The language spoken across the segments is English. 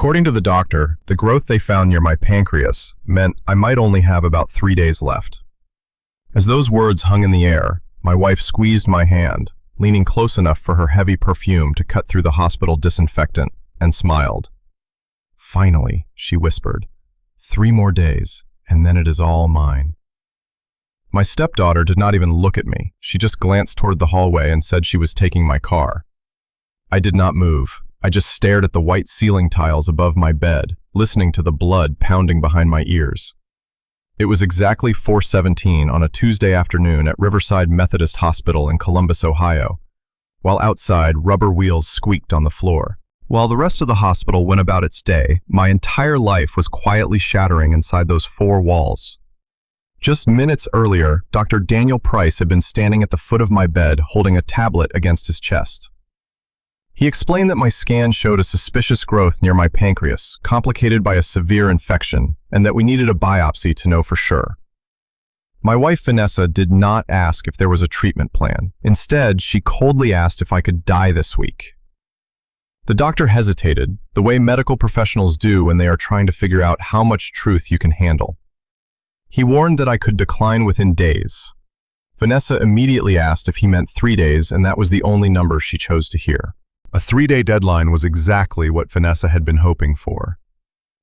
According to the doctor, the growth they found near my pancreas meant I might only have about 3 days left. As those words hung in the air, my wife squeezed my hand, leaning close enough for her heavy perfume to cut through the hospital disinfectant, and smiled. "Finally," she whispered, "3 more days, and then it is all mine." My stepdaughter did not even look at me. She just glanced toward the hallway and said she was taking my car. I did not move. I just stared at the white ceiling tiles above my bed, listening to the blood pounding behind my ears. It was exactly 4:17 on a Tuesday afternoon at Riverside Methodist Hospital in Columbus, Ohio, while outside rubber wheels squeaked on the floor. While the rest of the hospital went about its day, my entire life was quietly shattering inside those 4 walls. Just minutes earlier, Dr. Daniel Price had been standing at the foot of my bed holding a tablet against his chest. He explained that my scan showed a suspicious growth near my pancreas, complicated by a severe infection, and that we needed a biopsy to know for sure. My wife Vanessa did not ask if there was a treatment plan. Instead, she coldly asked if I could die this week. The doctor hesitated, the way medical professionals do when they are trying to figure out how much truth you can handle. He warned that I could decline within days. Vanessa immediately asked if he meant 3 days, and that was the only number she chose to hear. A 3-day deadline was exactly what Vanessa had been hoping for.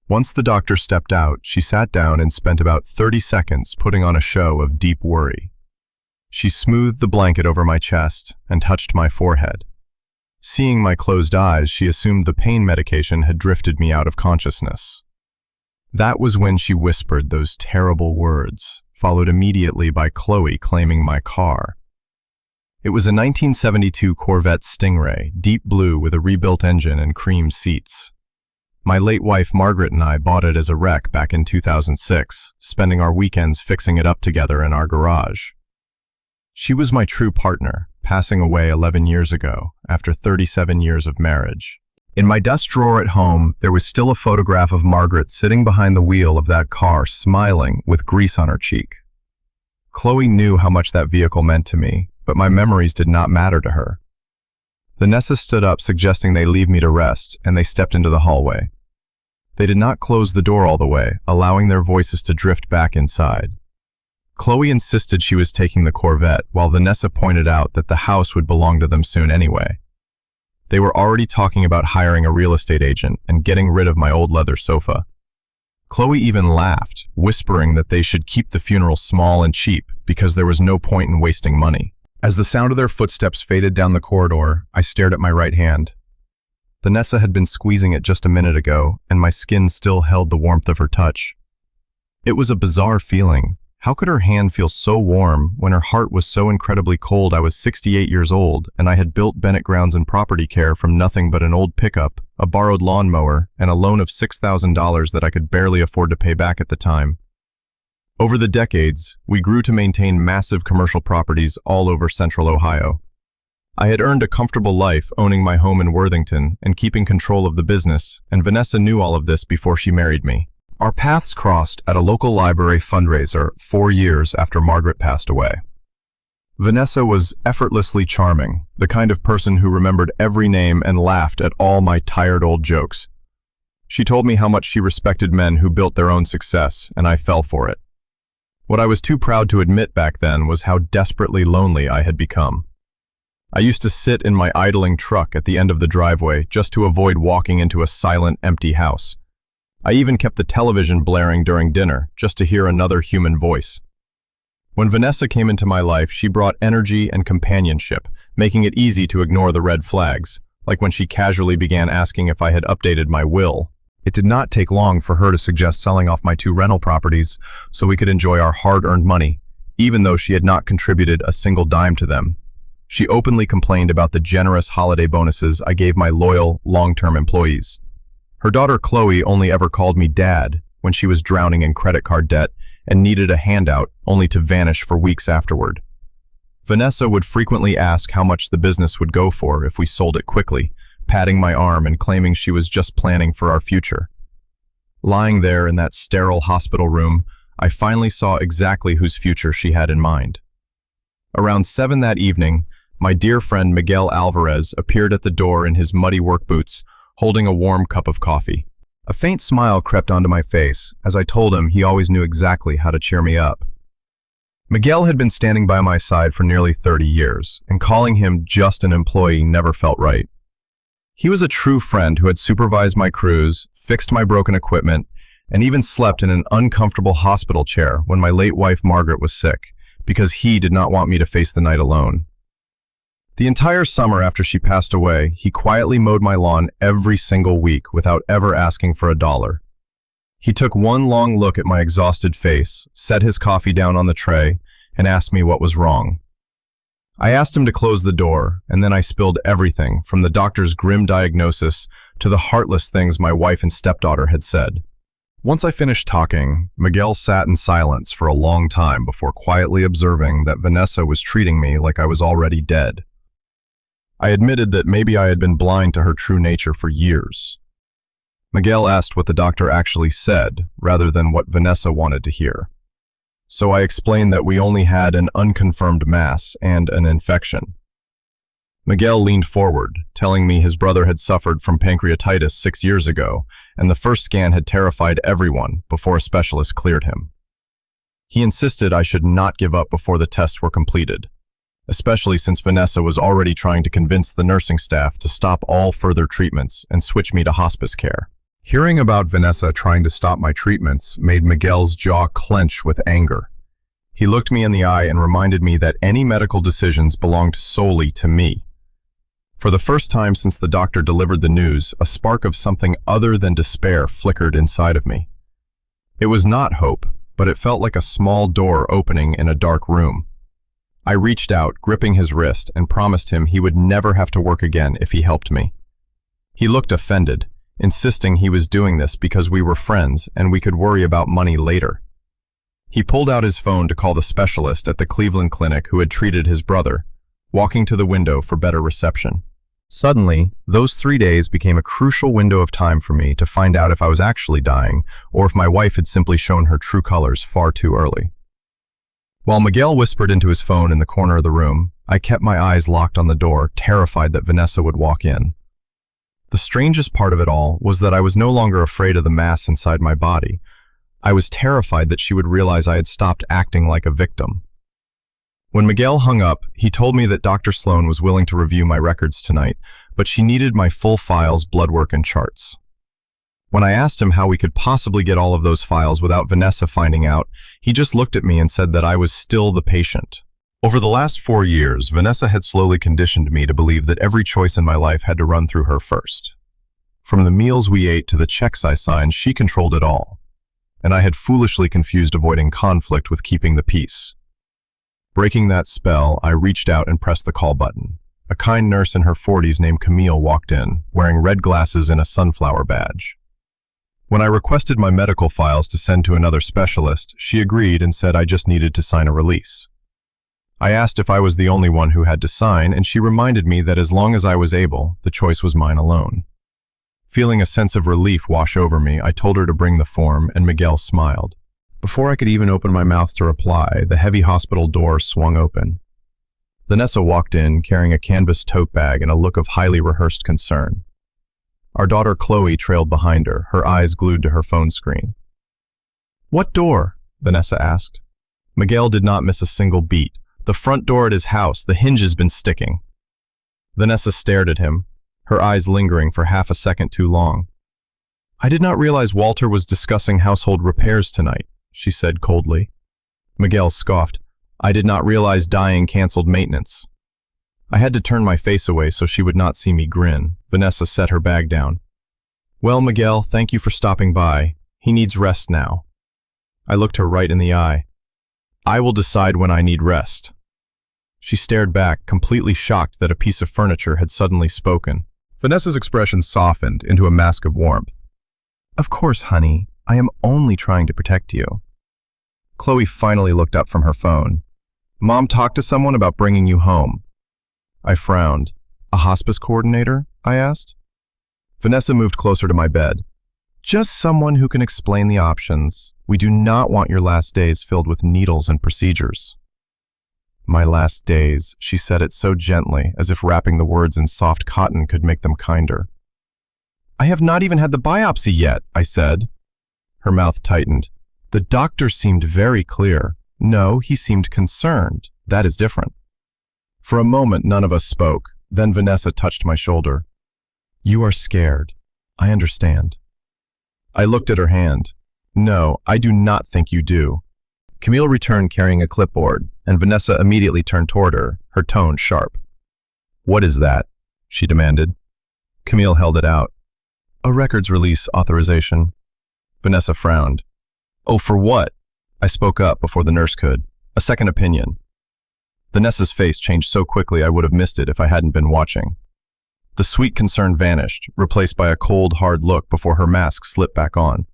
Once the doctor stepped out, she sat down and spent about 30 seconds putting on a show of deep worry. She smoothed the blanket over my chest and touched my forehead. Seeing my closed eyes, she assumed the pain medication had drifted me out of consciousness. That was when she whispered those terrible words, followed immediately by Chloe claiming my car. It was a 1972 Corvette Stingray, deep blue with a rebuilt engine and cream seats. My late wife Margaret and I bought it as a wreck back in 2006, spending our weekends fixing it up together in our garage. She was my true partner, passing away 11 years ago, after 37 years of marriage. In my desk drawer at home, there was still a photograph of Margaret sitting behind the wheel of that car, smiling with grease on her cheek. Chloe knew how much that vehicle meant to me, but my memories did not matter to her. Vanessa stood up, suggesting they leave me to rest, and they stepped into the hallway. They did not close the door all the way, allowing their voices to drift back inside. Chloe insisted she was taking the Corvette, while Vanessa pointed out that the house would belong to them soon anyway. They were already talking about hiring a real estate agent and getting rid of my old leather sofa. Chloe even laughed, whispering that they should keep the funeral small and cheap because there was no point in wasting money. As the sound of their footsteps faded down the corridor, I stared at my right hand. Vanessa had been squeezing it just a minute ago, and my skin still held the warmth of her touch. It was a bizarre feeling. How could her hand feel so warm when her heart was so incredibly cold? I was 68 years old, and I had built Bennett Grounds and Property Care from nothing but an old pickup, a borrowed lawnmower, and a loan of $6,000 that I could barely afford to pay back at the time. Over the decades, we grew to maintain massive commercial properties all over central Ohio. I had earned a comfortable life owning my home in Worthington and keeping control of the business, and Vanessa knew all of this before she married me. Our paths crossed at a local library fundraiser 4 years after Margaret passed away. Vanessa was effortlessly charming, the kind of person who remembered every name and laughed at all my tired old jokes. She told me how much she respected men who built their own success, and I fell for it. What I was too proud to admit back then was how desperately lonely I had become. I used to sit in my idling truck at the end of the driveway just to avoid walking into a silent, empty house. I even kept the television blaring during dinner, just to hear another human voice. When Vanessa came into my life, she brought energy and companionship, making it easy to ignore the red flags, like when she casually began asking if I had updated my will. It did not take long for her to suggest selling off my 2 rental properties so we could enjoy our hard-earned money, even though she had not contributed a single dime to them. She openly complained about the generous holiday bonuses I gave my loyal, long-term employees. Her daughter Chloe only ever called me Dad when she was drowning in credit card debt and needed a handout only to vanish for weeks afterward. Vanessa would frequently ask how much the business would go for if we sold it quickly, patting my arm and claiming she was just planning for our future. Lying there in that sterile hospital room, I finally saw exactly whose future she had in mind. Around 7 that evening, my dear friend Miguel Alvarez appeared at the door in his muddy work boots, holding a warm cup of coffee. A faint smile crept onto my face as I told him he always knew exactly how to cheer me up. Miguel had been standing by my side for nearly 30 years, and calling him just an employee never felt right. He was a true friend who had supervised my crews, fixed my broken equipment, and even slept in an uncomfortable hospital chair when my late wife Margaret was sick, because he did not want me to face the night alone. The entire summer after she passed away, he quietly mowed my lawn every single week without ever asking for $1. He took one long look at my exhausted face, set his coffee down on the tray, and asked me what was wrong. I asked him to close the door, and then I spilled everything from the doctor's grim diagnosis to the heartless things my wife and stepdaughter had said. Once I finished talking, Miguel sat in silence for a long time before quietly observing that Vanessa was treating me like I was already dead. I admitted that maybe I had been blind to her true nature for years. Miguel asked what the doctor actually said, rather than what Vanessa wanted to hear. So I explained that we only had an unconfirmed mass and an infection. Miguel leaned forward, telling me his brother had suffered from pancreatitis 6 years ago, and the first scan had terrified everyone before a specialist cleared him. He insisted I should not give up before the tests were completed, especially since Vanessa was already trying to convince the nursing staff to stop all further treatments and switch me to hospice care. Hearing about Vanessa trying to stop my treatments made Miguel's jaw clench with anger. He looked me in the eye and reminded me that any medical decisions belonged solely to me. For the first time since the doctor delivered the news, a spark of something other than despair flickered inside of me. It was not hope, but it felt like a small door opening in a dark room. I reached out, gripping his wrist, and promised him he would never have to work again if he helped me. He looked offended, insisting he was doing this because we were friends and we could worry about money later. He pulled out his phone to call the specialist at the Cleveland clinic who had treated his brother, walking to the window for better reception. Suddenly, those 3 days became a crucial window of time for me to find out if I was actually dying or if my wife had simply shown her true colors far too early. While Miguel whispered into his phone in the corner of the room, I kept my eyes locked on the door, terrified that Vanessa would walk in. The strangest part of it all was that I was no longer afraid of the mass inside my body. I was terrified that she would realize I had stopped acting like a victim. When Miguel hung up, he told me that Dr. Sloan was willing to review my records tonight, but she needed my full files, blood work, and charts. When I asked him how we could possibly get all of those files without Vanessa finding out, he just looked at me and said that I was still the patient. Over the last 4 years, Vanessa had slowly conditioned me to believe that every choice in my life had to run through her first. From the meals we ate to the checks I signed, she controlled it all. And I had foolishly confused avoiding conflict with keeping the peace. Breaking that spell, I reached out and pressed the call button. A kind nurse in her 40s named Camille walked in, wearing red glasses and a sunflower badge. When I requested my medical files to send to another specialist, she agreed and said I just needed to sign a release. I asked if I was the only one who had to sign, and she reminded me that as long as I was able, the choice was mine alone. Feeling a sense of relief wash over me, I told her to bring the form, and Miguel smiled. Before I could even open my mouth to reply, the heavy hospital door swung open. Vanessa walked in, carrying a canvas tote bag and a look of highly rehearsed concern. Our daughter Chloe trailed behind her, her eyes glued to her phone screen. "What door?" Vanessa asked. Miguel did not miss a single beat. "The front door at his house. The hinge has been sticking." Vanessa stared at him, her eyes lingering for half a second too long. "I did not realize Walter was discussing household repairs tonight," she said coldly. Miguel scoffed. "I did not realize dying canceled maintenance." I had to turn my face away so she would not see me grin. Vanessa set her bag down. "Well, Miguel, thank you for stopping by. He needs rest now." I looked her right in the eye. "I will decide when I need rest." She stared back, completely shocked that a piece of furniture had suddenly spoken. Vanessa's expression softened into a mask of warmth. "Of course, honey. I am only trying to protect you." Chloe finally looked up from her phone. "Mom talked to someone about bringing you home." I frowned. "A hospice coordinator?" I asked. Vanessa moved closer to my bed. "Just someone who can explain the options. We do not want your last days filled with needles and procedures." "My last days," she said it so gently, as if wrapping the words in soft cotton could make them kinder. I have not even had the biopsy yet, I said. Her mouth tightened. The doctor seemed very clear. No, he seemed concerned. That is different. For a moment, none of us spoke. Then Vanessa touched my shoulder. You are scared. I understand. I looked at her hand. No, I do not think you do. Camille returned carrying a clipboard, and Vanessa immediately turned toward her, her tone sharp. What is that? She demanded. Camille held it out. A records release authorization. Vanessa frowned. Oh, for what? I spoke up before the nurse could. A second opinion. Vanessa's face changed so quickly I would have missed it if I hadn't been watching. The sweet concern vanished, replaced by a cold, hard look before her mask slipped back on.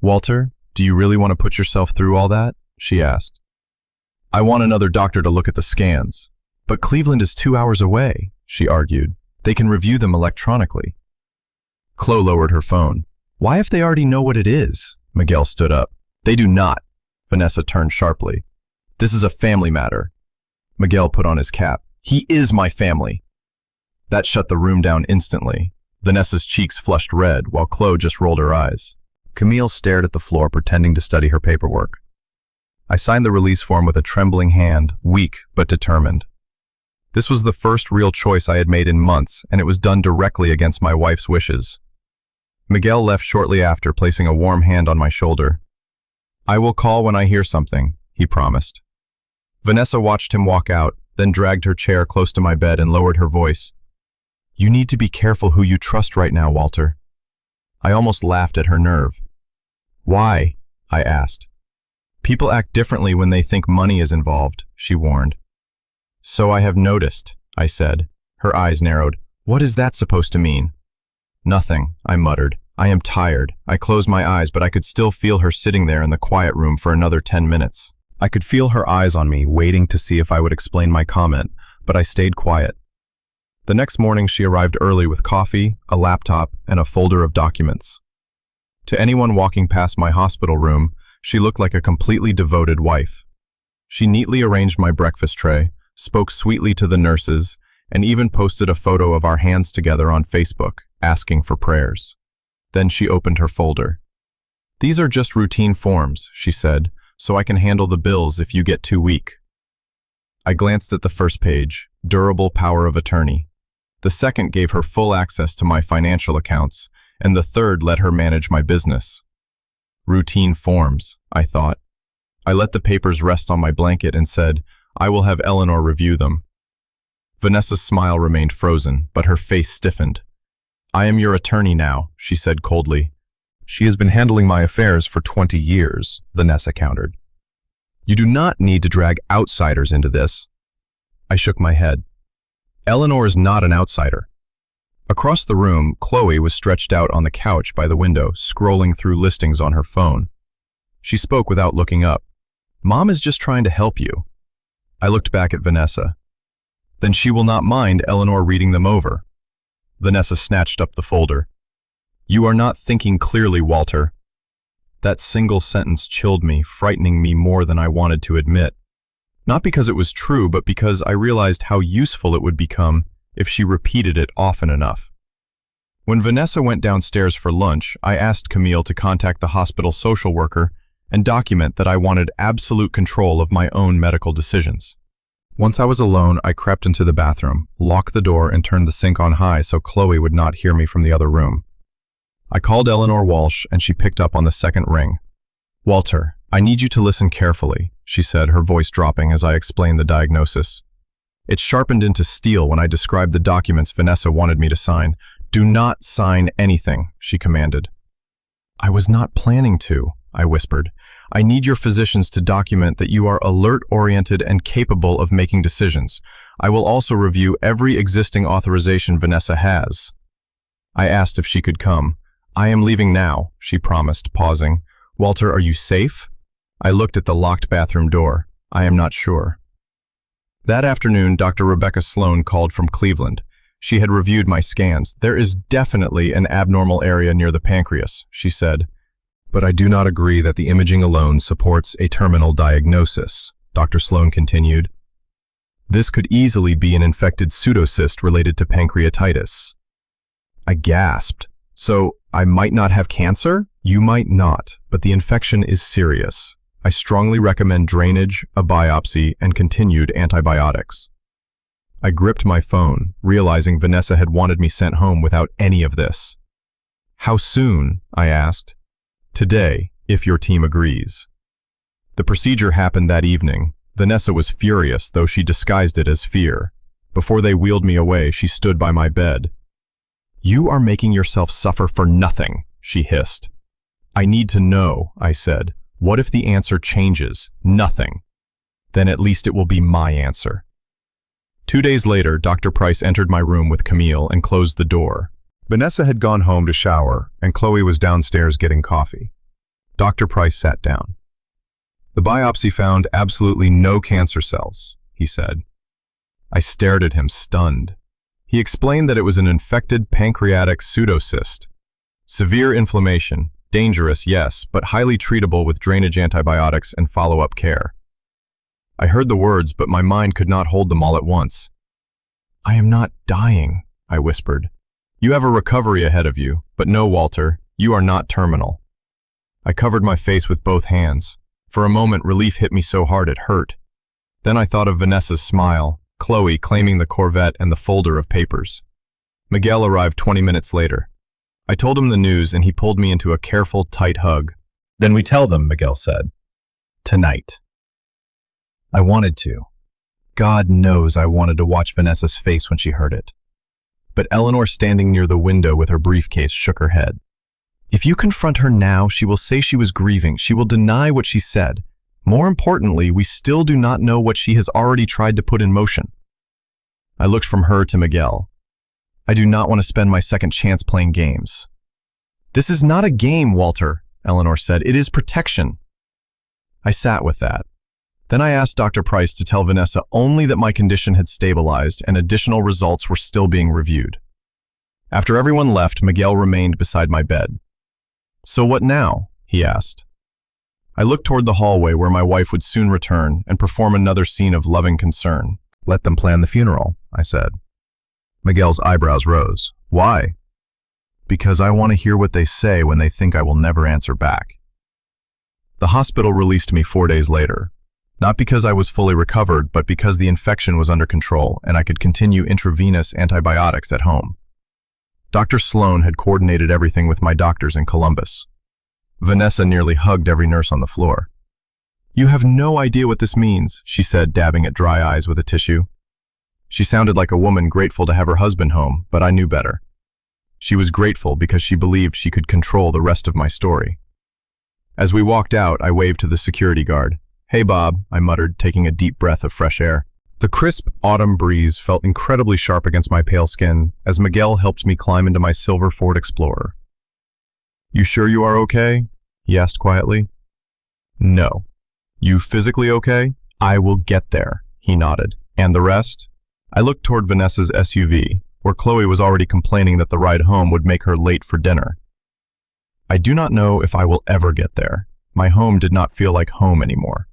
Walter, do you really want to put yourself through all that? She asked. I want another doctor to look at the scans. But Cleveland is 2 hours away, she argued. They can review them electronically. Chloe lowered her phone. Why if they already know what it is? Miguel stood up. They do not. Vanessa turned sharply. This is a family matter. Miguel put on his cap. He is my family. That shut the room down instantly. Vanessa's cheeks flushed red, while Chloe just rolled her eyes. Camille stared at the floor, pretending to study her paperwork. I signed the release form with a trembling hand, weak but determined. This was the first real choice I had made in months, and it was done directly against my wife's wishes. Miguel left shortly after, placing a warm hand on my shoulder. I will call when I hear something, he promised. Vanessa watched him walk out, then dragged her chair close to my bed and lowered her voice. You need to be careful who you trust right now, Walter. I almost laughed at her nerve. Why? I asked. People act differently when they think money is involved, she warned. So I have noticed, I said. Her eyes narrowed. What is that supposed to mean? Nothing, I muttered. I am tired. I closed my eyes, but I could still feel her sitting there in the quiet room for another 10 minutes. I could feel her eyes on me, waiting to see if I would explain my comment, but I stayed quiet. The next morning she arrived early with coffee, a laptop, and a folder of documents. To anyone walking past my hospital room, she looked like a completely devoted wife. She neatly arranged my breakfast tray, spoke sweetly to the nurses, and even posted a photo of our hands together on Facebook, asking for prayers. Then she opened her folder. These are just routine forms, she said, so I can handle the bills if you get too weak. I glanced at the first page, durable power of attorney. The second gave her full access to my financial accounts, and the third let her manage my business. Routine forms, I thought. I let the papers rest on my blanket and said, I will have Eleanor review them. Vanessa's smile remained frozen, but her face stiffened. I am your attorney now, she said coldly. She has been handling my affairs for 20 years, Vanessa countered. You do not need to drag outsiders into this. I shook my head. Eleanor is not an outsider. Across the room, Chloe was stretched out on the couch by the window, scrolling through listings on her phone. She spoke without looking up. Mom is just trying to help you. I looked back at Vanessa. Then she will not mind Eleanor reading them over. Vanessa snatched up the folder. You are not thinking clearly, Walter. That single sentence chilled me, frightening me more than I wanted to admit. Not because it was true, but because I realized how useful it would become if she repeated it often enough. When Vanessa went downstairs for lunch, I asked Camille to contact the hospital social worker and document that I wanted absolute control of my own medical decisions. Once I was alone, I crept into the bathroom, locked the door, and turned the sink on high so Chloe would not hear me from the other room. I called Eleanor Walsh, and she picked up on the second ring. Walter, I need you to listen carefully, she said, her voice dropping as I explained the diagnosis. It sharpened into steel when I described the documents Vanessa wanted me to sign. Do not sign anything, she commanded. I was not planning to, I whispered. I need your physicians to document that you are alert-oriented and capable of making decisions. I will also review every existing authorization Vanessa has. I asked if she could come. I am leaving now, she promised, pausing. Walter, are you safe? I looked at the locked bathroom door. I am not sure. That afternoon, Dr. Rebecca Sloan called from Cleveland. She had reviewed my scans. There is definitely an abnormal area near the pancreas, she said. But I do not agree that the imaging alone supports a terminal diagnosis, Dr. Sloan continued. This could easily be an infected pseudocyst related to pancreatitis. I gasped. So, I might not have cancer? You might not, but the infection is serious. I strongly recommend drainage, a biopsy, and continued antibiotics. I gripped my phone, realizing Vanessa had wanted me sent home without any of this. How soon? I asked. Today, if your team agrees. The procedure happened that evening. Vanessa was furious, though she disguised it as fear. Before they wheeled me away, she stood by my bed. You are making yourself suffer for nothing, she hissed. I need to know, I said. What if the answer changes? Nothing. Then at least it will be my answer. 2 days later, Dr. Price entered my room with Camille and closed the door. Vanessa had gone home to shower, and Chloe was downstairs getting coffee. Dr. Price sat down. The biopsy found absolutely no cancer cells, he said. I stared at him, stunned. He explained that it was an infected pancreatic pseudocyst. Severe inflammation, dangerous, yes, but highly treatable with drainage antibiotics and follow-up care. I heard the words, but my mind could not hold them all at once. I am not dying, I whispered. You have a recovery ahead of you, but no, Walter, you are not terminal. I covered my face with both hands. For a moment, relief hit me so hard it hurt. Then I thought of Vanessa's smile, Chloe claiming the Corvette and the folder of papers. Miguel arrived 20 minutes later. I told him the news and he pulled me into a careful, tight hug. Then we tell them, Miguel said. Tonight. I wanted to. God knows I wanted to watch Vanessa's face when she heard it. But Eleanor, standing near the window with her briefcase, shook her head. If you confront her now, she will say she was grieving. She will deny what she said. More importantly, we still do not know what she has already tried to put in motion. I looked from her to Miguel. I do not want to spend my second chance playing games. This is not a game, Walter, Eleanor said. It is protection. I sat with that. Then I asked Dr. Price to tell Vanessa only that my condition had stabilized and additional results were still being reviewed. After everyone left, Miguel remained beside my bed. So what now? He asked. I looked toward the hallway where my wife would soon return and perform another scene of loving concern. Let them plan the funeral, I said. Miguel's eyebrows rose. Why? Because I want to hear what they say when they think I will never answer back. The hospital released me 4 days later. Not because I was fully recovered, but because the infection was under control and I could continue intravenous antibiotics at home. Dr. Sloan had coordinated everything with my doctors in Columbus. Vanessa nearly hugged every nurse on the floor. You have no idea what this means, she said, dabbing at dry eyes with a tissue. She sounded like a woman grateful to have her husband home, but I knew better. She was grateful because she believed she could control the rest of my story. As we walked out, I waved to the security guard. Hey, Bob, I muttered, taking a deep breath of fresh air. The crisp autumn breeze felt incredibly sharp against my pale skin as Miguel helped me climb into my silver Ford Explorer. You sure you are okay? He asked quietly. No. You physically okay? I will get there, he nodded. And the rest? I looked toward Vanessa's SUV, where Chloe was already complaining that the ride home would make her late for dinner. I do not know if I will ever get there. My home did not feel like home anymore.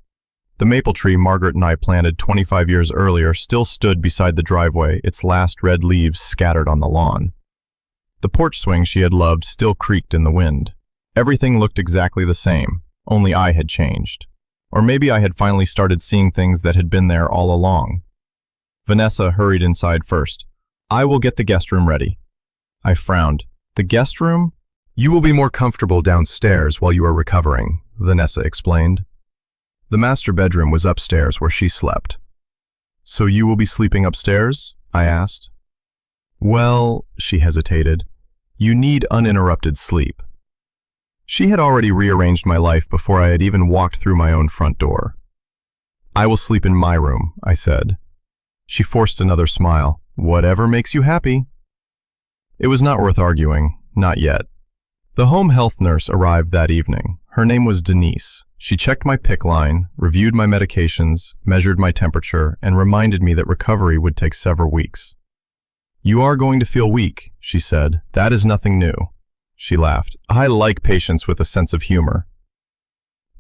The maple tree Margaret and I planted 25 years earlier still stood beside the driveway, its last red leaves scattered on the lawn. The porch swing she had loved still creaked in the wind. Everything looked exactly the same, only I had changed. Or maybe I had finally started seeing things that had been there all along. Vanessa hurried inside first. I will get the guest room ready. I frowned. The guest room? You will be more comfortable downstairs while you are recovering, Vanessa explained. The master bedroom was upstairs where she slept. So you will be sleeping upstairs? I asked. Well, she hesitated. You need uninterrupted sleep. She had already rearranged my life before I had even walked through my own front door. I will sleep in my room, I said. She forced another smile. Whatever makes you happy. It was not worth arguing, not yet. The home health nurse arrived that evening. Her name was Denise. She checked my PICC line, reviewed my medications, measured my temperature, and reminded me that recovery would take several weeks. You are going to feel weak, she said. That is nothing new. She laughed. I like patients with a sense of humor.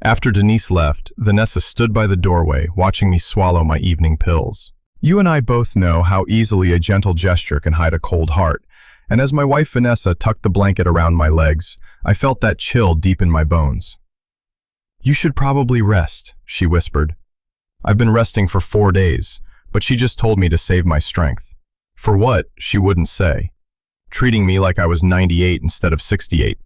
After Denise left, Vanessa stood by the doorway, watching me swallow my evening pills. You and I both know how easily a gentle gesture can hide a cold heart, and as my wife Vanessa tucked the blanket around my legs, I felt that chill deep in my bones. "You should probably rest," she whispered. "I've been resting for 4 days, but she just told me to save my strength." For what, she wouldn't say, treating me like I was 98 instead of 68.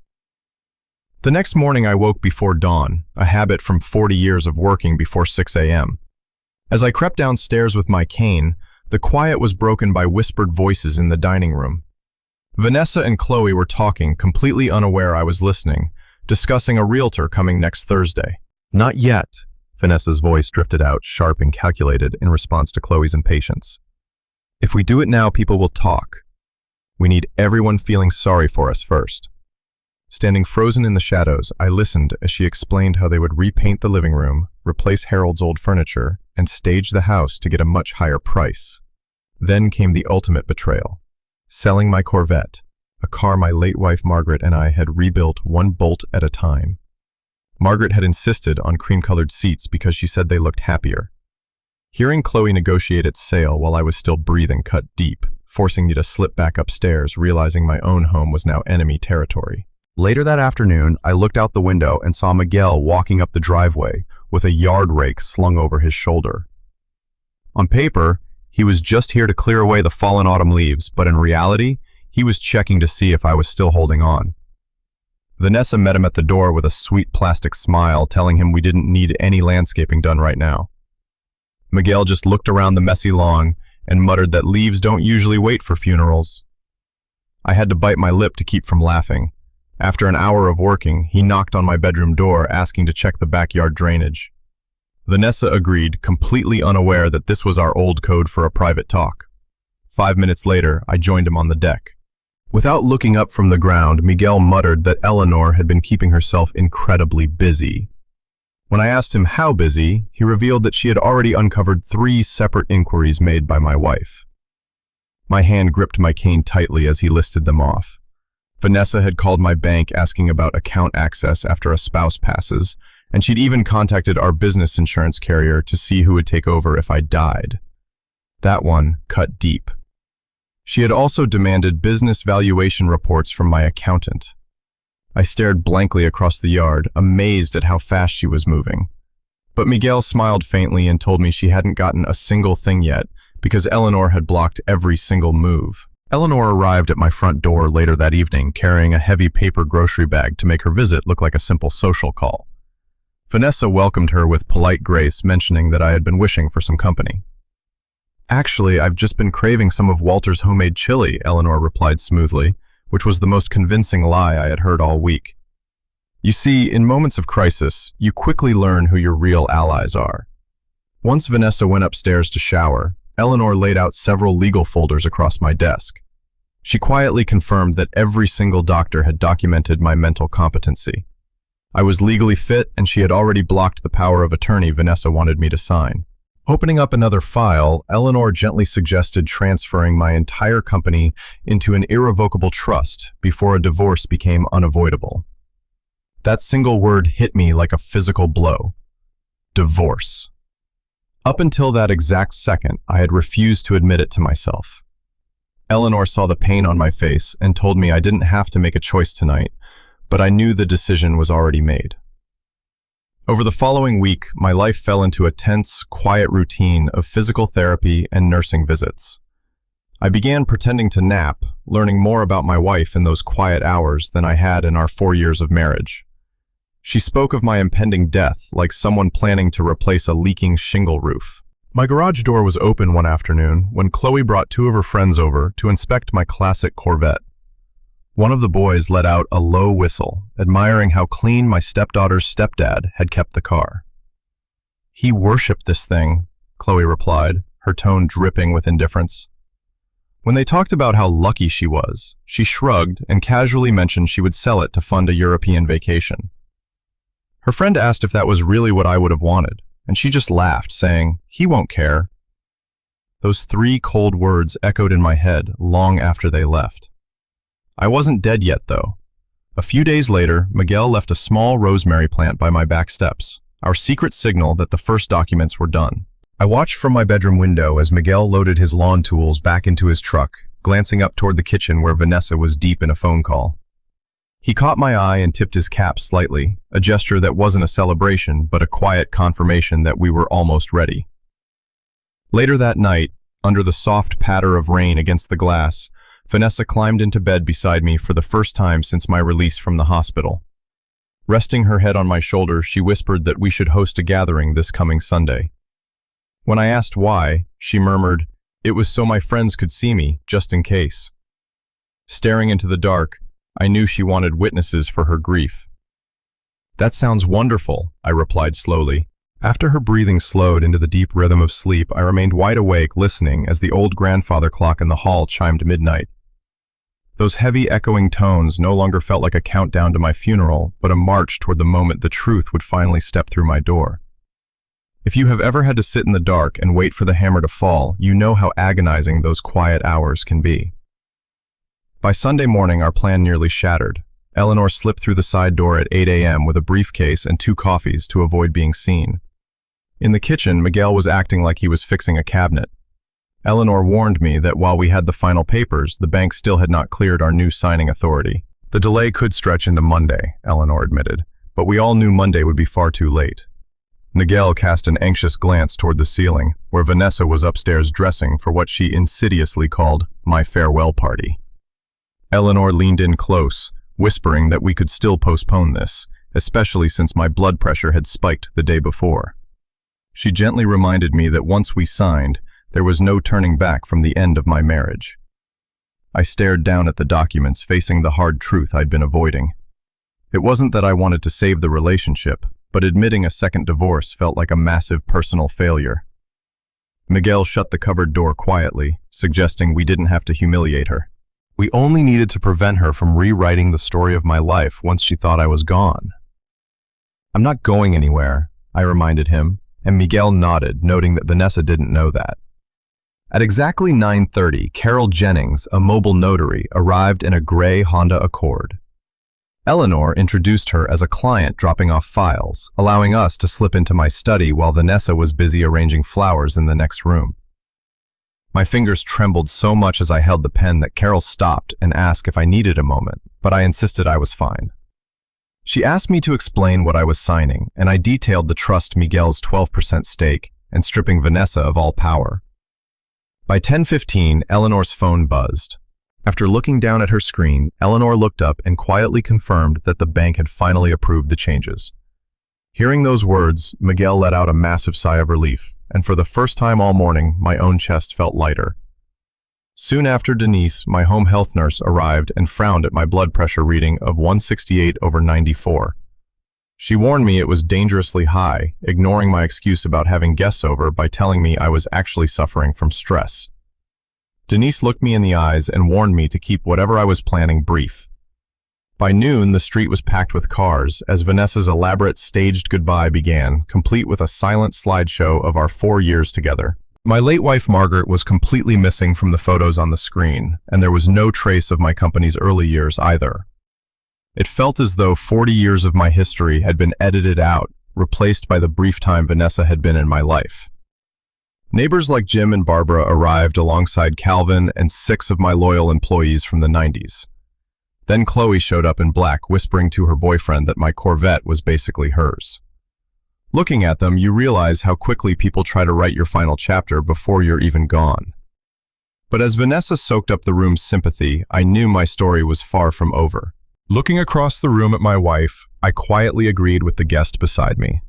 The next morning I woke before dawn, a habit from 40 years of working before 6 a.m. As I crept downstairs with my cane, the quiet was broken by whispered voices in the dining room. Vanessa and Chloe were talking, completely unaware I was listening, discussing a realtor coming next Thursday. "Not yet," Vanessa's voice drifted out, sharp and calculated in response to Chloe's impatience. "If we do it now, people will talk. We need everyone feeling sorry for us first." Standing frozen in the shadows, I listened as she explained how they would repaint the living room, replace Harold's old furniture, and stage the house to get a much higher price. Then came the ultimate betrayal. Selling my Corvette, a car my late wife Margaret and I had rebuilt one bolt at a time. Margaret had insisted on cream-colored seats because she said they looked happier. Hearing Chloe negotiate its sale while I was still breathing cut deep, forcing me to slip back upstairs, realizing my own home was now enemy territory. Later that afternoon, I looked out the window and saw Miguel walking up the driveway with a yard rake slung over his shoulder. On paper, he was just here to clear away the fallen autumn leaves, but in reality, he was checking to see if I was still holding on. Vanessa met him at the door with a sweet plastic smile, telling him we didn't need any landscaping done right now. Miguel just looked around the messy lawn and muttered that leaves don't usually wait for funerals. I had to bite my lip to keep from laughing. After an hour of working, he knocked on my bedroom door asking to check the backyard drainage. Vanessa agreed, completely unaware that this was our old code for a private talk. 5 minutes later, I joined him on the deck. Without looking up from the ground, Miguel muttered that Eleanor had been keeping herself incredibly busy. When I asked him how busy, he revealed that she had already uncovered 3 separate inquiries made by my wife. My hand gripped my cane tightly as he listed them off. Vanessa had called my bank asking about account access after a spouse passes, and she'd even contacted our business insurance carrier to see who would take over if I died. That one cut deep. She had also demanded business valuation reports from my accountant. I stared blankly across the yard, amazed at how fast she was moving. But Miguel smiled faintly and told me she hadn't gotten a single thing yet because Eleanor had blocked every single move. Eleanor arrived at my front door later that evening carrying a heavy paper grocery bag to make her visit look like a simple social call. Vanessa welcomed her with polite grace, mentioning that I had been wishing for some company. "Actually, I've just been craving some of Walter's homemade chili," Eleanor replied smoothly, which was the most convincing lie I had heard all week. You see, in moments of crisis, you quickly learn who your real allies are. Once Vanessa went upstairs to shower, Eleanor laid out several legal folders across my desk. She quietly confirmed that every single doctor had documented my mental competency. I was legally fit, and she had already blocked the power of attorney Vanessa wanted me to sign. Opening up another file, Eleanor gently suggested transferring my entire company into an irrevocable trust before a divorce became unavoidable. That single word hit me like a physical blow. Divorce. Up until that exact second, I had refused to admit it to myself. Eleanor saw the pain on my face and told me I didn't have to make a choice tonight, but I knew the decision was already made. Over the following week, my life fell into a tense, quiet routine of physical therapy and nursing visits. I began pretending to nap, learning more about my wife in those quiet hours than I had in our 4 years of marriage. She spoke of my impending death like someone planning to replace a leaking shingle roof. My garage door was open one afternoon when Chloe brought 2 of her friends over to inspect my classic Corvette. One of the boys let out a low whistle, admiring how clean my stepdaughter's stepdad had kept the car. "He worshipped this thing," Chloe replied, her tone dripping with indifference. When they talked about how lucky she was, she shrugged and casually mentioned she would sell it to fund a European vacation. Her friend asked if that was really what I would have wanted, and she just laughed, saying, "He won't care." Those 3 cold words echoed in my head long after they left. I wasn't dead yet, though. A few days later, Miguel left a small rosemary plant by my back steps, our secret signal that the first documents were done. I watched from my bedroom window as Miguel loaded his lawn tools back into his truck, glancing up toward the kitchen where Vanessa was deep in a phone call. He caught my eye and tipped his cap slightly, a gesture that wasn't a celebration, but a quiet confirmation that we were almost ready. Later that night, under the soft patter of rain against the glass, Vanessa climbed into bed beside me for the first time since my release from the hospital. Resting her head on my shoulder, she whispered that we should host a gathering this coming Sunday. When I asked why, she murmured, "It was so my friends could see me, just in case." Staring into the dark, I knew she wanted witnesses for her grief. "That sounds wonderful," I replied slowly. After her breathing slowed into the deep rhythm of sleep, I remained wide awake listening as the old grandfather clock in the hall chimed midnight. Those heavy echoing tones no longer felt like a countdown to my funeral, but a march toward the moment the truth would finally step through my door. If you have ever had to sit in the dark and wait for the hammer to fall, you know how agonizing those quiet hours can be. By Sunday morning, our plan nearly shattered. Eleanor slipped through the side door at 8 a.m. with a briefcase and 2 coffees to avoid being seen. In the kitchen, Miguel was acting like he was fixing a cabinet. Eleanor warned me that while we had the final papers, the bank still had not cleared our new signing authority. The delay could stretch into Monday, Eleanor admitted, but we all knew Monday would be far too late. Miguel cast an anxious glance toward the ceiling, where Vanessa was upstairs dressing for what she insidiously called my farewell party. Eleanor leaned in close, whispering that we could still postpone this, especially since my blood pressure had spiked the day before. She gently reminded me that once we signed, there was no turning back from the end of my marriage. I stared down at the documents, facing the hard truth I'd been avoiding. It wasn't that I wanted to save the relationship, but admitting a second divorce felt like a massive personal failure. Miguel shut the cupboard door quietly, suggesting we didn't have to humiliate her. We only needed to prevent her from rewriting the story of my life once she thought I was gone. "I'm not going anywhere," I reminded him, and Miguel nodded, noting that Vanessa didn't know that. At exactly 9:30, Carol Jennings, a mobile notary, arrived in a gray Honda Accord. Eleanor introduced her as a client dropping off files, allowing us to slip into my study while Vanessa was busy arranging flowers in the next room. My fingers trembled so much as I held the pen that Carol stopped and asked if I needed a moment, but I insisted I was fine. She asked me to explain what I was signing, and I detailed the trust Miguel's 12% stake and stripping Vanessa of all power. By 10:15, Eleanor's phone buzzed. After looking down at her screen, Eleanor looked up and quietly confirmed that the bank had finally approved the changes. Hearing those words, Miguel let out a massive sigh of relief, and for the first time all morning, my own chest felt lighter. Soon after, Denise, my home health nurse, arrived and frowned at my blood pressure reading of 168/94. She warned me it was dangerously high, ignoring my excuse about having guests over by telling me I was actually suffering from stress. Denise looked me in the eyes and warned me to keep whatever I was planning brief. By noon, the street was packed with cars as Vanessa's elaborate staged goodbye began, complete with a silent slideshow of our 4 years together. My late wife Margaret was completely missing from the photos on the screen, and there was no trace of my company's early years either. It felt as though 40 years of my history had been edited out, replaced by the brief time Vanessa had been in my life. Neighbors like Jim and Barbara arrived alongside Calvin and 6 of my loyal employees from the 90s. Then Chloe showed up in black, whispering to her boyfriend that my Corvette was basically hers. Looking at them, you realize how quickly people try to write your final chapter before you're even gone. But as Vanessa soaked up the room's sympathy, I knew my story was far from over. Looking across the room at my wife, I quietly agreed with the guest beside me.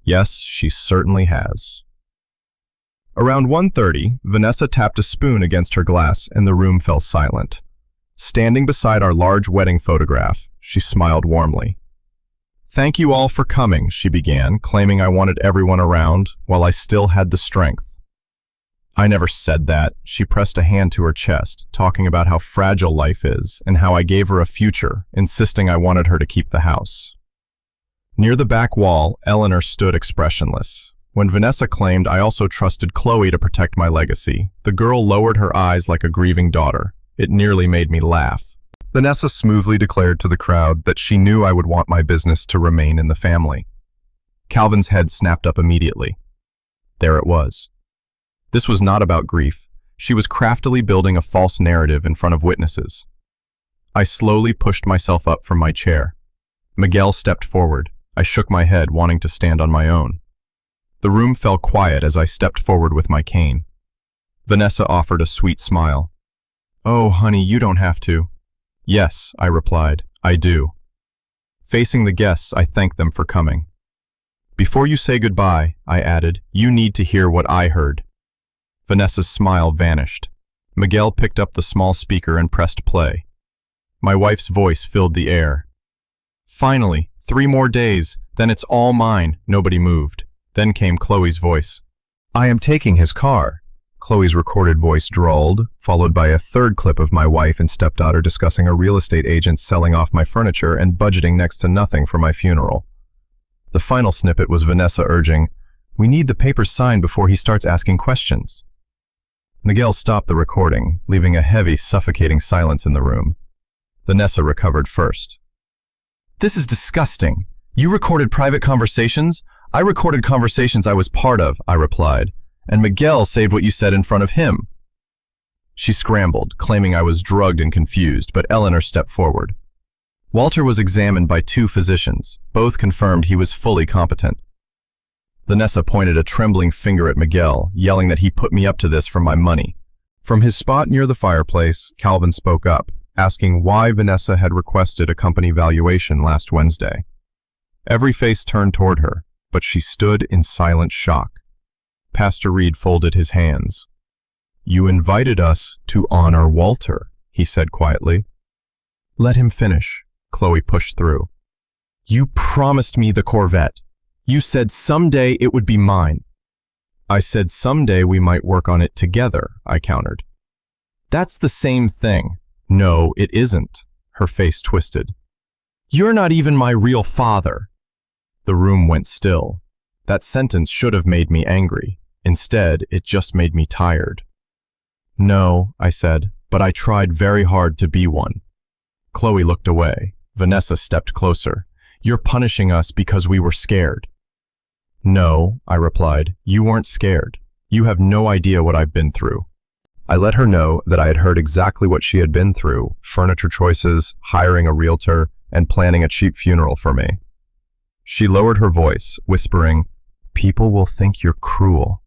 Yes, she certainly has. Around 1:30, Vanessa tapped a spoon against her glass and the room fell silent. Standing beside our large wedding photograph, she smiled warmly. "Thank you all for coming," she began, claiming I wanted everyone around while I still had the strength. I never said that. She pressed a hand to her chest, talking about how fragile life is and how I gave her a future, insisting I wanted her to keep the house. Near the back wall, Eleanor stood expressionless. When Vanessa claimed I also trusted Chloe to protect my legacy, the girl lowered her eyes like a grieving daughter. It nearly made me laugh. Vanessa smoothly declared to the crowd that she knew I would want my business to remain in the family. Calvin's head snapped up immediately. There it was. This was not about grief. She was craftily building a false narrative in front of witnesses. I slowly pushed myself up from my chair. Miguel stepped forward. I shook my head, wanting to stand on my own. The room fell quiet as I stepped forward with my cane. Vanessa offered a sweet smile. "Oh, honey, you don't have to." "Yes," I replied, "I do." Facing the guests, I thanked them for coming. "Before you say goodbye," I added, "you need to hear what I heard." Vanessa's smile vanished. Miguel picked up the small speaker and pressed play. My wife's voice filled the air. "Finally, 3 more days, then it's all mine." Nobody moved. Then came Chloe's voice. "I am taking his car." Chloe's recorded voice drawled, followed by a third clip of my wife and stepdaughter discussing a real estate agent selling off my furniture and budgeting next to nothing for my funeral. The final snippet was Vanessa urging, "We need the papers signed before he starts asking questions." Miguel stopped the recording, leaving a heavy, suffocating silence in the room. Vanessa recovered first. "This is disgusting. You recorded private conversations? I recorded conversations I was part of," I replied, "and Miguel saved what you said in front of him." She scrambled, claiming I was drugged and confused, but Eleanor stepped forward. Walter was examined by 2 physicians. Both confirmed he was fully competent. Vanessa pointed a trembling finger at Miguel, yelling that he put me up to this for my money. From his spot near the fireplace, Calvin spoke up, asking why Vanessa had requested a company valuation last Wednesday. Every face turned toward her, but she stood in silent shock. Pastor Reed folded his hands. "You invited us to honor Walter," he said quietly. "Let him finish," Chloe pushed through. "You promised me the Corvette. You said someday it would be mine." "I said someday we might work on it together," I countered. "That's the same thing." "No, it isn't." Her face twisted. "You're not even my real father." The room went still. That sentence should have made me angry. Instead, it just made me tired. "No," I said, "but I tried very hard to be one." Chloe looked away. Vanessa stepped closer. "You're punishing us because we were scared." "No," I replied, "you weren't scared. You have no idea what I've been through." I let her know that I had heard exactly what she had been through: furniture choices, hiring a realtor, and planning a cheap funeral for me. She lowered her voice, whispering, "People will think you're cruel."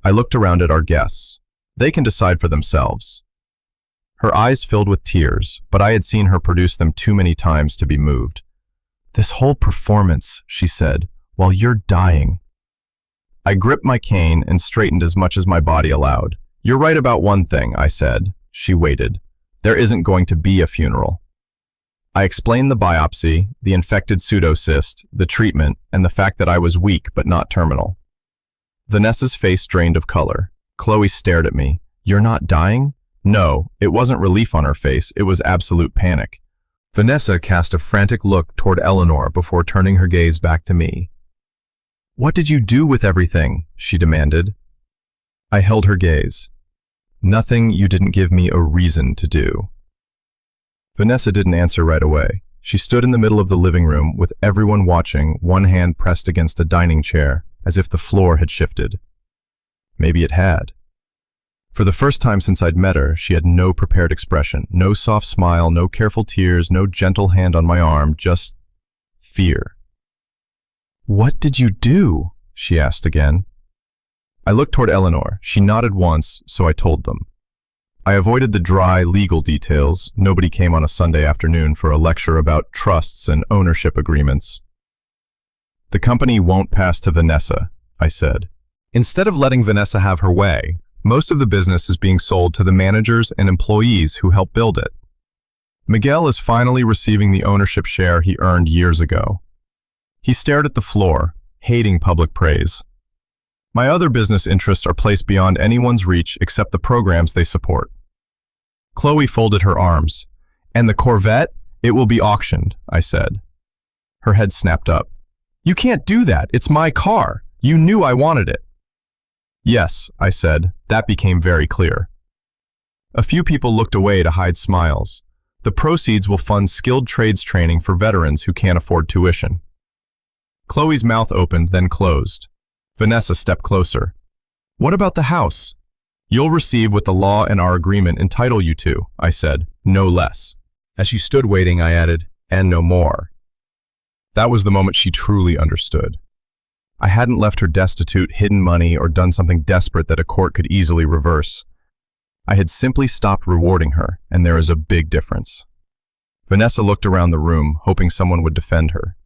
I looked around at our guests. They can decide for themselves. Her eyes filled with tears, but I had seen her produce them too many times to be moved. "This whole performance," she said, "while you're dying." I gripped my cane and straightened as much as my body allowed. "You're right about one thing," I said. She waited. "There isn't going to be a funeral." I explained the biopsy, the infected pseudocyst, the treatment, and the fact that I was weak but not terminal. Vanessa's face drained of color. Chloe stared at me. "You're not dying?" No, it wasn't relief on her face, it was absolute panic. Vanessa cast a frantic look toward Eleanor before turning her gaze back to me. "What did you do with everything?" she demanded. I held her gaze. "Nothing you didn't give me a reason to do." Vanessa didn't answer right away. She stood in the middle of the living room with everyone watching, one hand pressed against a dining chair, as if the floor had shifted. Maybe it had. For the first time since I'd met her, she had no prepared expression, no soft smile, no careful tears, no gentle hand on my arm, just fear. "What did you do?" she asked again. I looked toward Eleanor. She nodded once, so I told them. I avoided the dry, legal details. Nobody came on a Sunday afternoon for a lecture about trusts and ownership agreements. "The company won't pass to Vanessa," I said. "Instead of letting Vanessa have her way, most of the business is being sold to the managers and employees who helped build it. Miguel is finally receiving the ownership share he earned years ago." He stared at the floor, hating public praise. "My other business interests are placed beyond anyone's reach except the programs they support." Chloe folded her arms. "And the Corvette? It will be auctioned," I said. Her head snapped up. "You can't do that. It's my car. You knew I wanted it." "Yes," I said. That became very clear. A few people looked away to hide smiles. "The proceeds will fund skilled trades training for veterans who can't afford tuition." Chloe's mouth opened, then closed. Vanessa stepped closer. "What about the house?" You'll receive what the law and our agreement entitle you to, I said, no less. As she stood waiting, I added, and no more. That was the moment she truly understood. I hadn't left her destitute, hidden money, or done something desperate that a court could easily reverse. I had simply stopped rewarding her, and there is a big difference. Vanessa looked around the room, hoping someone would defend her.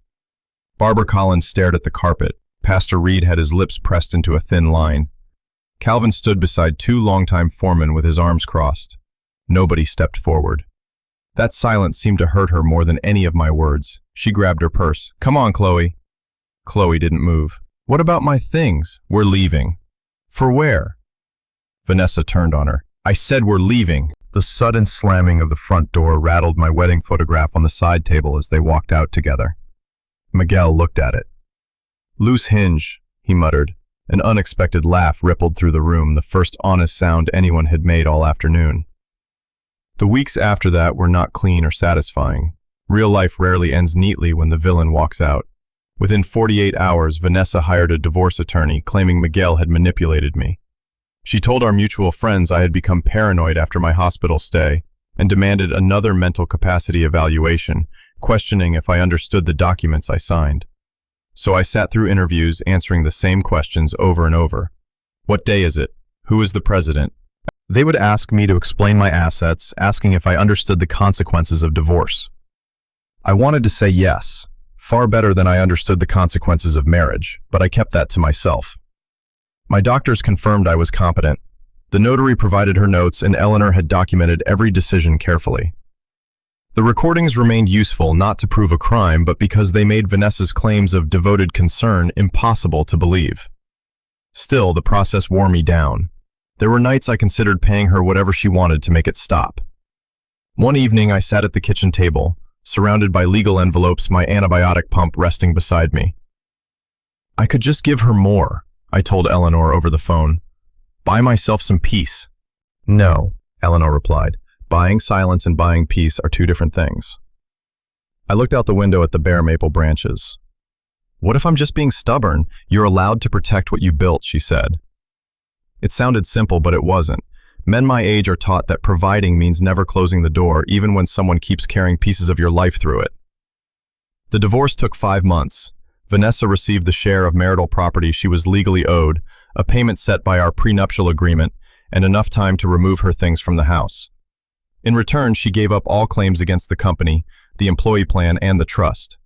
Barbara Collins stared at the carpet. Pastor Reed had his lips pressed into a thin line. Calvin stood beside two longtime foremen with his arms crossed. Nobody stepped forward. That silence seemed to hurt her more than any of my words. She grabbed her purse. Come on, Chloe. Chloe didn't move. What about my things? We're leaving. For where? Vanessa turned on her. I said we're leaving. The sudden slamming of the front door rattled my wedding photograph on the side table as they walked out together. Miguel looked at it. Loose hinge, he muttered. An unexpected laugh rippled through the room, the first honest sound anyone had made all afternoon. The weeks after that were not clean or satisfying. Real life rarely ends neatly when the villain walks out. Within 48 hours, Vanessa hired a divorce attorney, claiming Miguel had manipulated me. She told our mutual friends I had become paranoid after my hospital stay and demanded another mental capacity evaluation, questioning if I understood the documents I signed. So I sat through interviews answering the same questions over and over. What day is it? Who is the president? They would ask me to explain my assets, asking if I understood the consequences of divorce. I wanted to say yes, far better than I understood the consequences of marriage, but I kept that to myself. My doctors confirmed I was competent. The notary provided her notes, and Eleanor had documented every decision carefully. The recordings remained useful not to prove a crime, but because they made Vanessa's claims of devoted concern impossible to believe. Still, the process wore me down. There were nights I considered paying her whatever she wanted to make it stop. One evening, I sat at the kitchen table, surrounded by legal envelopes, my antibiotic pump resting beside me. I could just give her more, I told Eleanor over the phone. Buy myself some peace. No, Eleanor replied. Buying silence and buying peace are two different things. I looked out the window at the bare maple branches. What if I'm just being stubborn? You're allowed to protect what you built, she said. It sounded simple, but it wasn't. Men my age are taught that providing means never closing the door, even when someone keeps carrying pieces of your life through it. The divorce took 5 months. Vanessa received the share of marital property she was legally owed, a payment set by our prenuptial agreement, and enough time to remove her things from the house. In return, she gave up all claims against the company, the employee plan, and the trust.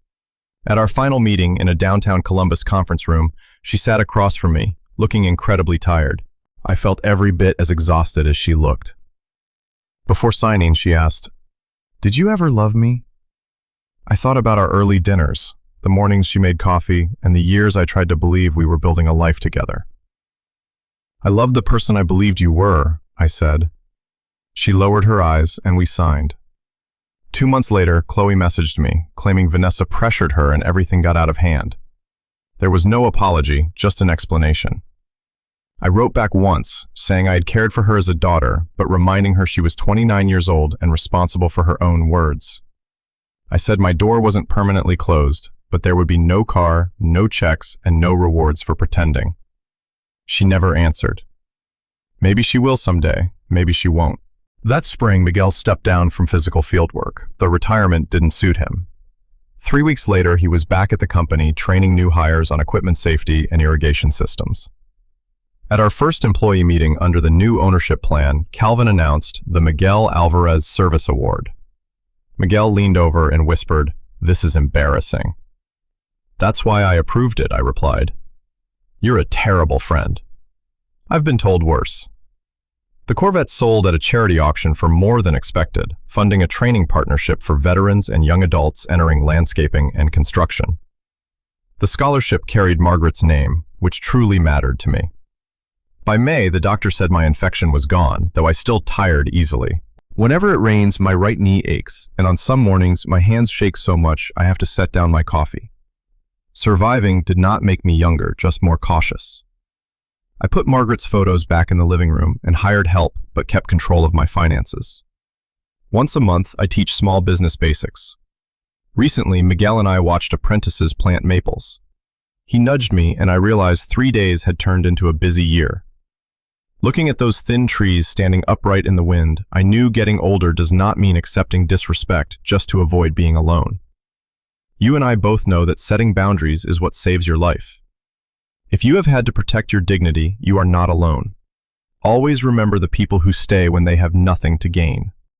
At our final meeting in a downtown Columbus conference room, she sat across from me, looking incredibly tired. I felt every bit as exhausted as she looked. Before signing, she asked, "Did you ever love me?" I thought about our early dinners, the mornings she made coffee, and the years I tried to believe we were building a life together. I loved the person I believed you were, I said. She lowered her eyes, and we signed. 2 months later, Chloe messaged me, claiming Vanessa pressured her and everything got out of hand. There was no apology, just an explanation. I wrote back once, saying I had cared for her as a daughter, but reminding her she was 29 years old and responsible for her own words. I said my door wasn't permanently closed, but there would be no car, no checks, and no rewards for pretending. She never answered. Maybe she will someday, maybe she won't. That spring, Miguel stepped down from physical fieldwork, though retirement didn't suit him. 3 weeks later, he was back at the company training new hires on equipment safety and irrigation systems. At our first employee meeting under the new ownership plan, Calvin announced the Miguel Alvarez Service Award. Miguel leaned over and whispered, "This is embarrassing." "That's why I approved it," I replied. "You're a terrible friend." "I've been told worse." The Corvette sold at a charity auction for more than expected, funding a training partnership for veterans and young adults entering landscaping and construction. The scholarship carried Margaret's name, which truly mattered to me. By May, the doctor said my infection was gone, though I still tired easily. Whenever it rains, my right knee aches, and on some mornings, my hands shake so much I have to set down my coffee. Surviving did not make me younger, just more cautious. I put Margaret's photos back in the living room and hired help, but kept control of my finances. Once a month, I teach small business basics. Recently, Miguel and I watched apprentices plant maples. He nudged me, and I realized 3 days had turned into a busy year. Looking at those thin trees standing upright in the wind, I knew getting older does not mean accepting disrespect just to avoid being alone. You and I both know that setting boundaries is what saves your life. If you have had to protect your dignity, you are not alone. Always remember the people who stay when they have nothing to gain.